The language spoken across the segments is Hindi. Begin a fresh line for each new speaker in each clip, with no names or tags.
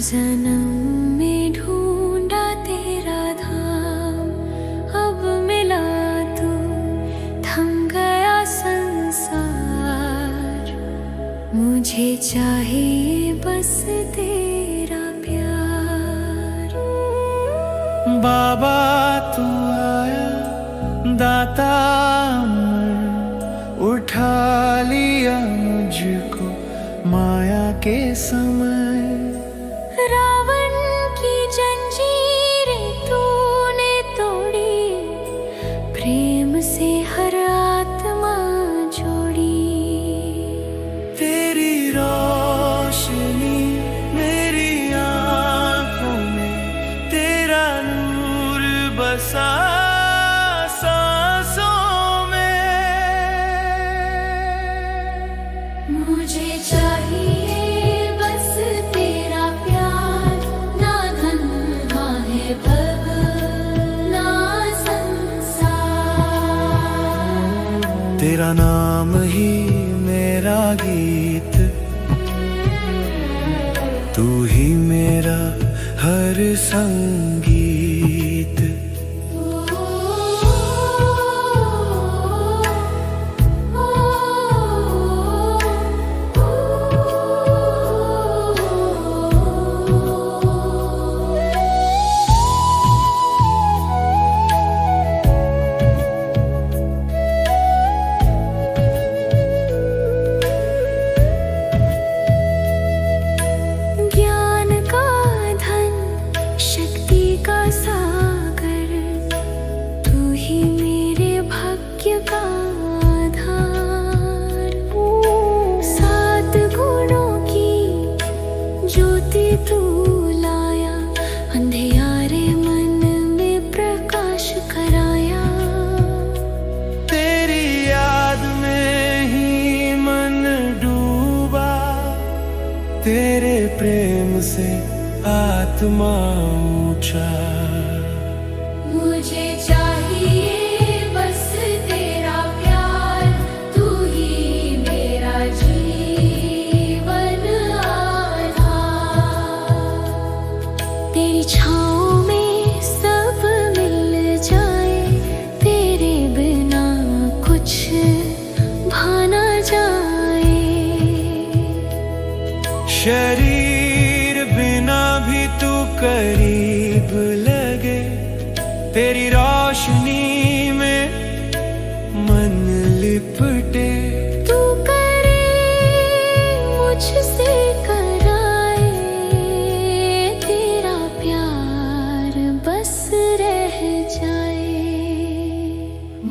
जन्म में ढूंढा तेरा धाम, अब मिला तू, थम गया संसार। मुझे चाहिए बस तेरा प्यार।
बाबा तू आया दाता अमर, उठा लिया मुझको माया के समय।
रावण की जंजीरें तूने तोड़ी, प्रेम से हर आत्मा जोड़ी।
तेरी रोशनी मेरी आंखों में, तेरा नूर बसा सांसों में।
मुझे चाहिए बस तेरा प्यार, ना धन ना है भव ना संसार।
तेरा नाम ही मेरा गीत, तू ही मेरा हर संगीत।
ज्ञान का धन, शक्ति का सागर, तू ही मेरे भाग्य का आधार। सात गुणों की ज्योति तू लाया, अंधियारे मन में प्रकाश कराया।
तेरी याद में ही मन डूबा, तेरे प्रेम से आत्मा ऊंचा।
मुझे चाहिए बस तेरा प्यार, तू ही मेरा जीवन आधार। तेरी छाँव में सब मिल जाए, तेरे बिना कुछ भाना जाए।
शरीर बिना भी तू करीब लगे, तेरी रोशनी में मन लिपटे।
तू करे मुझसे कराए, तेरा प्यार बस रह जाए।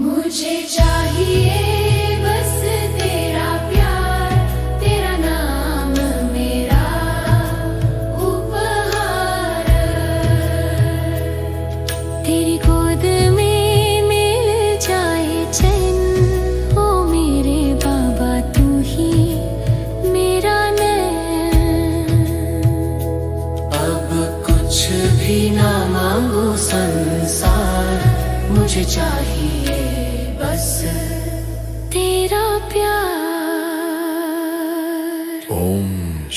मुझे चाहिए बस तेरा प्यार, तेरा नाम मेरा उपहार। तेरी गोद में मिल जाए चैन, ओ मेरे बाबा तू ही मेरा नैन। अब कुछ भी ना मांगू संसार, मुझे चाहिए बस तेरा प्यार।
ओम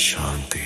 शांति।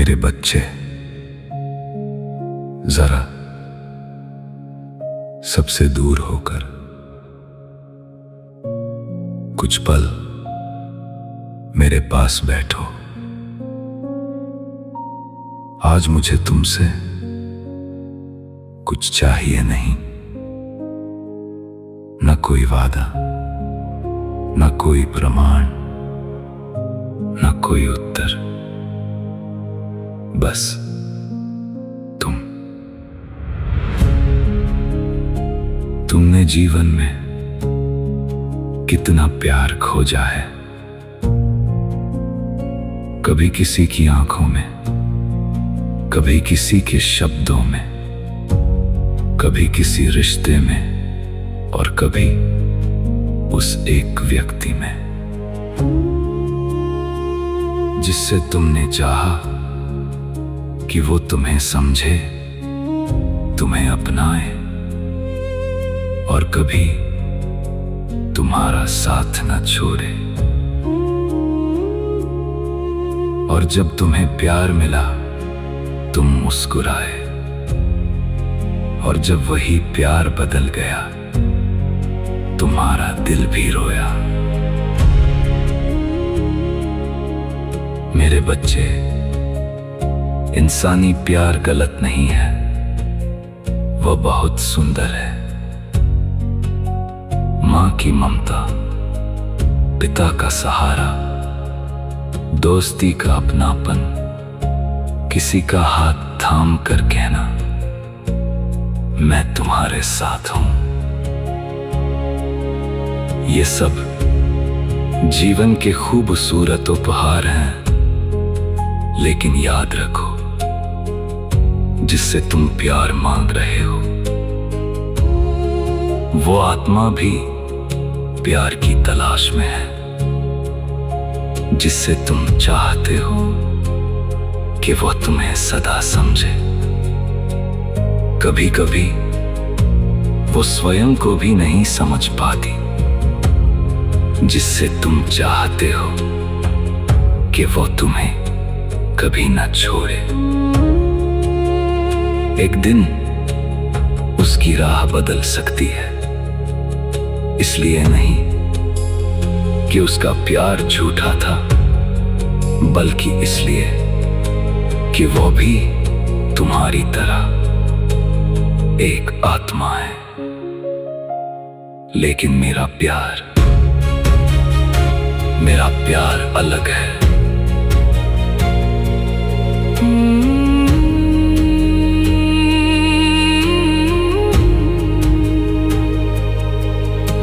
मेरे बच्चे, जरा सबसे दूर होकर कुछ पल मेरे पास बैठो। आज मुझे तुमसे कुछ चाहिए नहीं, न कोई वादा, न कोई प्रमाण, न कोई उत्तर, बस तुमने जीवन में कितना प्यार खोजा है। कभी किसी की आंखों में, कभी किसी के शब्दों में, कभी किसी रिश्ते में, और कभी उस एक व्यक्ति में जिससे तुमने चाहा कि वो तुम्हें समझे, तुम्हें अपनाए और कभी तुम्हारा साथ न छोड़े। और जब तुम्हें प्यार मिला तुम मुस्कुराए, और जब वही प्यार बदल गया तुम्हारा दिल भी रोया। मेरे बच्चे, इंसानी प्यार गलत नहीं है, वह बहुत सुंदर है। माँ की ममता, पिता का सहारा, दोस्ती का अपनापन, किसी का हाथ थाम कर कहना मैं तुम्हारे साथ हूं। ये सब जीवन के खूबसूरत उपहार हैं, लेकिन याद रखो, जिससे तुम प्यार मांग रहे हो वो आत्मा भी प्यार की तलाश में है। जिससे तुम चाहते हो कि वो तुम्हें सदा समझे। कभी कभी वो स्वयं को भी नहीं समझ पाती, जिससे तुम चाहते हो कि वो तुम्हें कभी न छोड़े। एक दिन उसकी राह बदल सकती है, इसलिए नहीं कि उसका प्यार झूठा था, बल्कि इसलिए कि वो भी तुम्हारी तरह एक आत्मा है। लेकिन मेरा प्यार अलग है।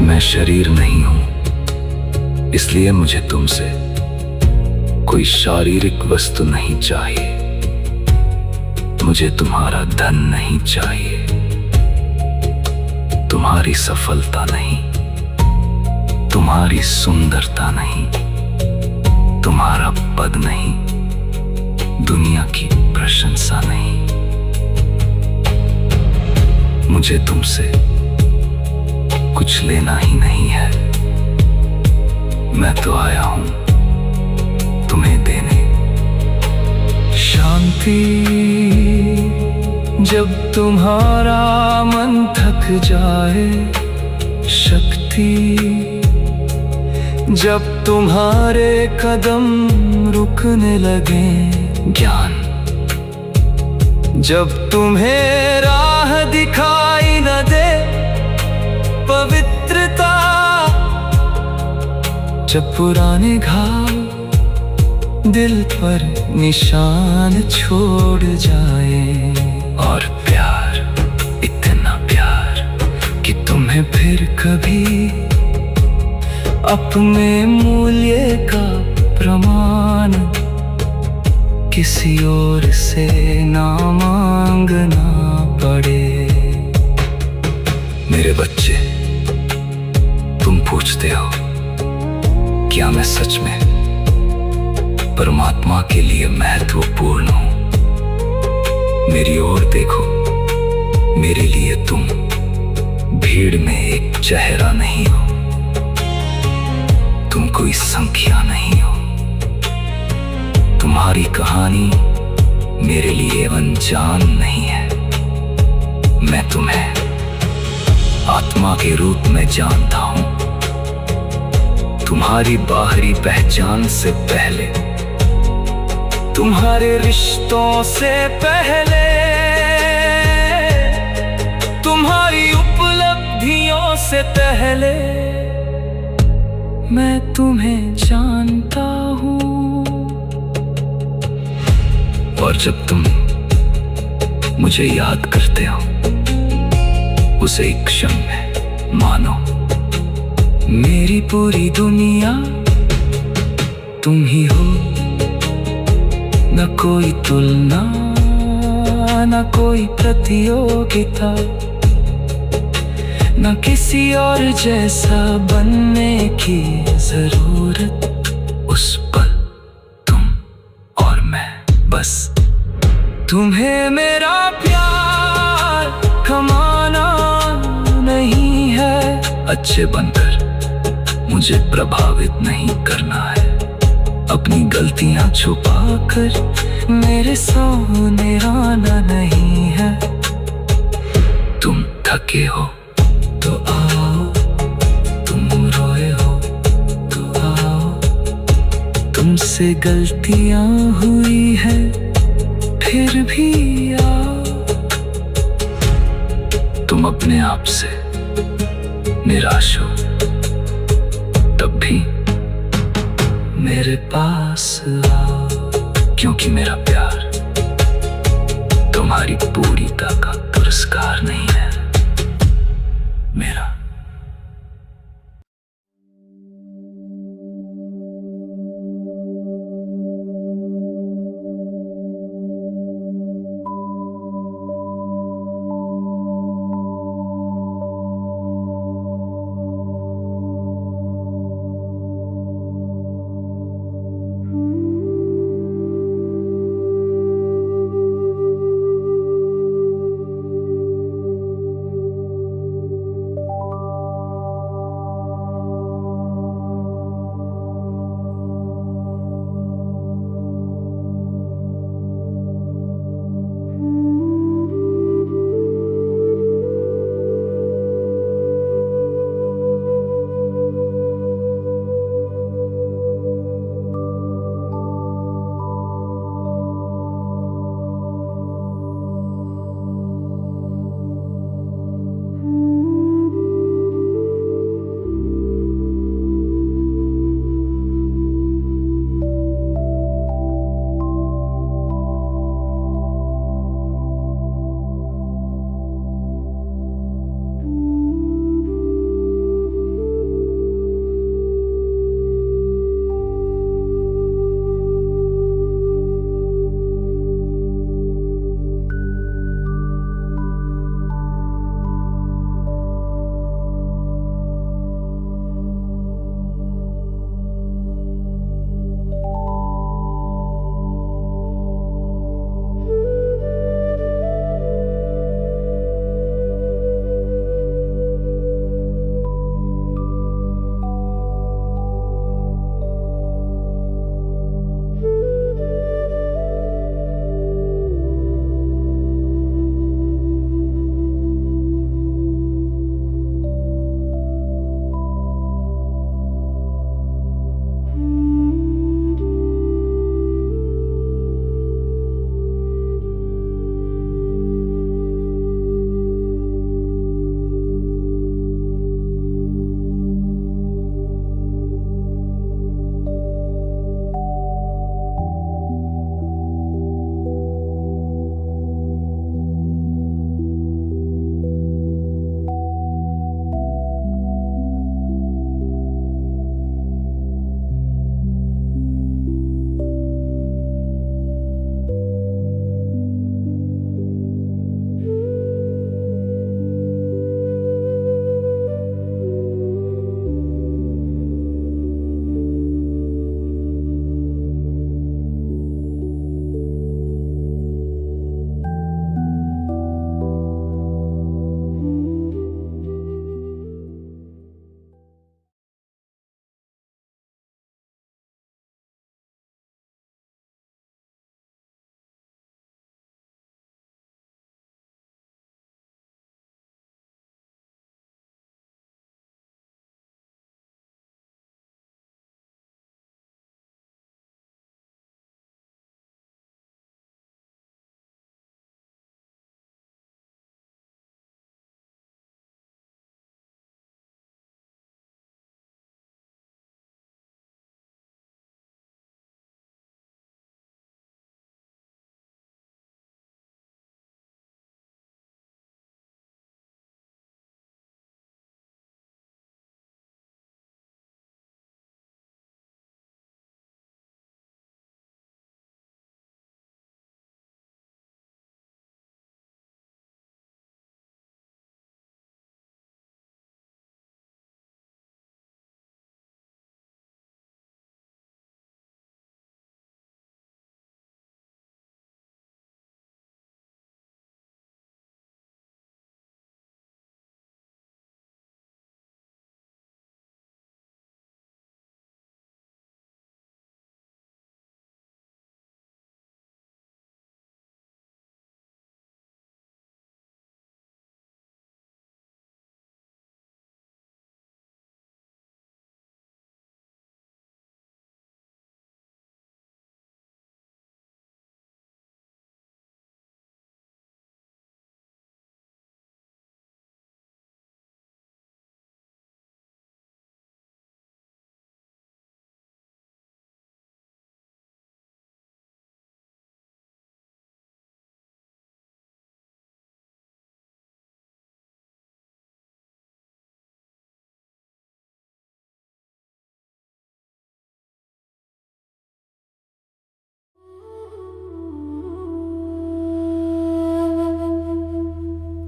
मैं शरीर नहीं हूं, इसलिए मुझे तुमसे कोई शारीरिक वस्तु नहीं चाहिए। मुझे तुम्हारा धन नहीं चाहिए, तुम्हारी सफलता नहीं, तुम्हारी सुंदरता नहीं, तुम्हारा पद नहीं, दुनिया की प्रशंसा नहीं। मुझे तुमसे कुछ लेना ही नहीं है। मैं तो आया हूं तुम्हें देने शांति। जब तुम्हारा मन थक जाए, शक्ति। जब तुम्हारे कदम रुकने लगे, ज्ञान। जब तुम्हें राह दिखाई न दे, पवित्रता। जब पुराने घाव दिल पर निशान छोड़ जाए, और प्यार, इतना प्यार कि तुम्हें फिर कभी अपने मूल्य का प्रमाण किसी और से ना मांगना पड़े। मेरे बच्चे, तुम पूछते हो क्या मैं सच में परमात्मा के लिए महत्वपूर्ण हूं? मेरी ओर देखो, मेरे लिए तुम भीड़ में एक चेहरा नहीं हो, तुम कोई संख्या नहीं हो। तुम्हारी कहानी जान नहीं है, मैं तुम्हें आत्मा के रूप में जानता हूं। तुम्हारी बाहरी पहचान से पहले, तुम्हारे रिश्तों से पहले, तुम्हारी उपलब्धियों से पहले मैं तुम्हें जानता हूं। और जब तुम मुझे याद करते हो, उसे एक क्षण में मानो मेरी पूरी दुनिया तुम ही हो। न कोई तुलना, न कोई प्रतियोगिता, न किसी और जैसा बनने की जरूरत। उस पल तुम और मैं, बस तुम्हें मेरा प्यार कमाना नहीं है। अच्छे बनकर मुझे प्रभावित नहीं करना है, अपनी गलतियां छुपाकर मेरे सामने आना नहीं है। तुम थके हो तो आओ, तुम रोए हो तो आओ, तुमसे गलतियां हुई है फिर भी आओ। तुम अपने आप से निराश हो, तब भी मेरे पास आओ, क्योंकि मेरा प्यार तुम्हारी पूरीता का पुरस्कार नहीं है मेरा।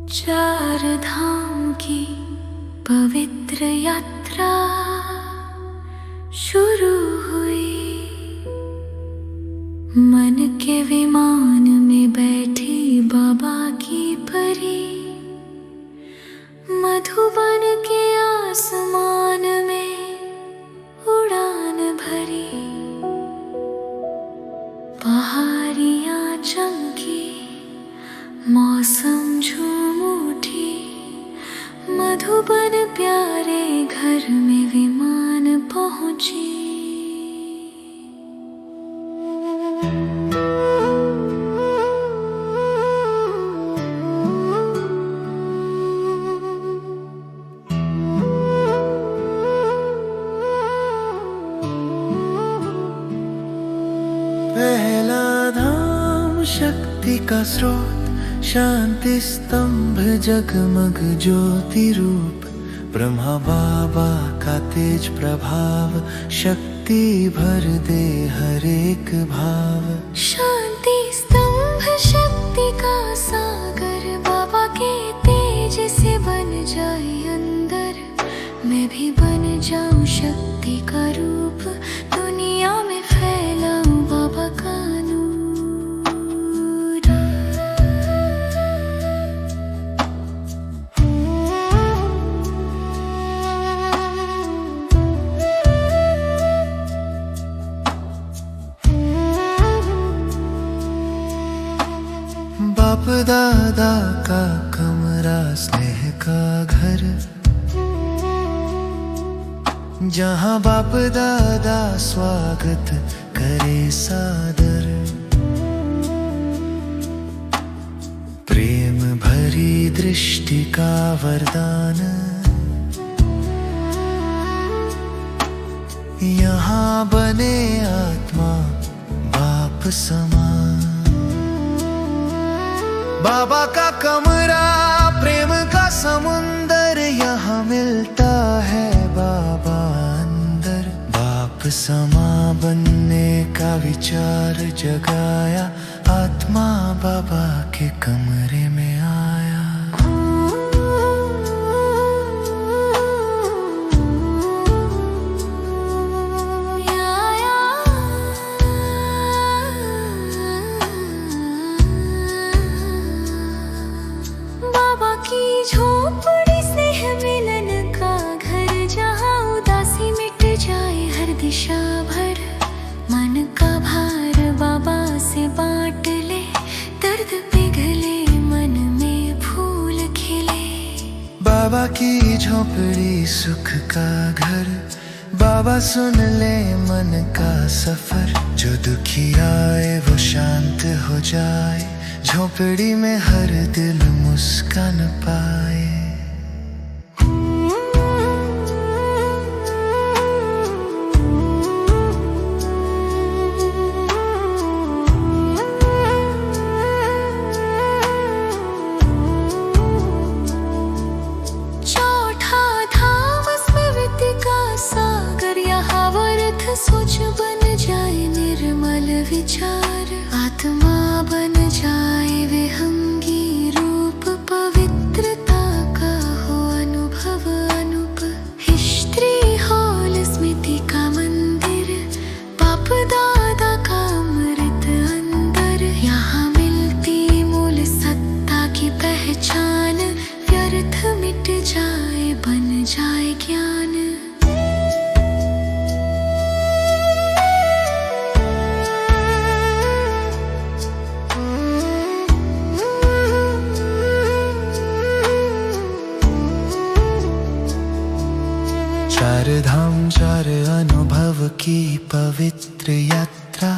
चार धाम की पवित्र यात्रा शुरू हुई। मन के विमान में बैठी बाबा की परी, मधुबन के आसमान में उड़ान भरी। पहाड़ियाँ चमकी, मौसम झूम उठी, मधुबन प्यारे घर में विमान पहुंची।
पहला धाम शक्ति का स्रोत, शांति स्तंभ जगमग ज्योति रूप। ब्रह्मा बाबा का तेज प्रभाव, शक्ति भर दे हर एक भाव।
शांति स्तंभ शक्ति का सागर, बाबा के तेज से बन जाए अंदर। मैं भी बन जाऊं शक्ति का रूप, दुनिया में फैलाऊं बाबा का नूर।
बाप दादा का कमरा, स्नेह का घर, जहाँ बाप दादा स्वागत करे सादर। प्रेम भरी दृष्टि का वरदान, यहाँ बने आत्मा बाप समान। बाबा का कमरा, प्रेम का समुंदर, यहाँ मिलता है बाबा अंदर। बाप समा बनने का विचार जगाया, आत्मा बाबा के कमरे में आया।
बाबा की झोपड़ी से है मिलन का घर, जहाँ उदासी मिट जाए हर दिशा भर। मन का भार बाबा से बांट ले, दर्द पिघले मन में फूल खिले।
बाबा की झोपड़ी सुख का घर, बाबा सुन ले मन का सफर। जो दुखी आए वो शांत हो जाए, झोपड़ी में हर दिल मुस्कान पाए।
चौथा धाम स्मृति का सागर, यहाँ व्यर्थ सोच बन जाए निर्मल विचार। आत्मा बन जाए विहंगी रूप, पवित्रता का हो अनुभव अनूप। हिस्ट्री हॉल स्मृति का मंदिर, बाप दादा का अमृत अंदर। यहाँ मिलती मूल सत्ता की पहचान, व्यर्थ मिट जाए बन जाए ज्ञान।
चार धाम चार अनुभव की पवित्र यात्रा,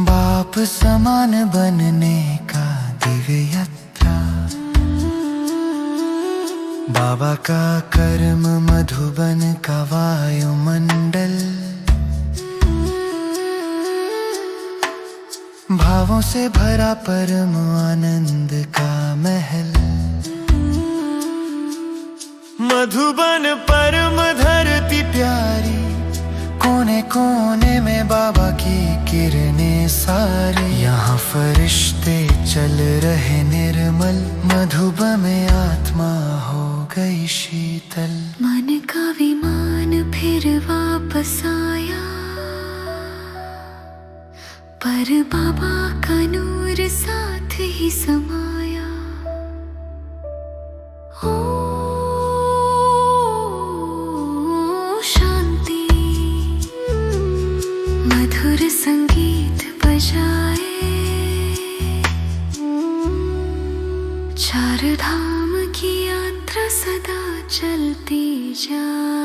बाप समान बनने का दिव्य यात्रा। बाबा का कर्म मधुबन का वायुमंडल, भावों से भरा परम आनंद का महल। मधुबन परम धरती प्यारी, कोने कोने में बाबा की किरणें में सारे, यहाँ फरिश्ते चल रहे निर्मल, मधुबन में आत्मा हो गई शीतल।
मन का विमान फिर वापस आया, पर बाबा का नूर साथ ही समाया। ओ शांति, मधुर संगीत बजाए, चार धाम की यात्रा सदा चलती जाए।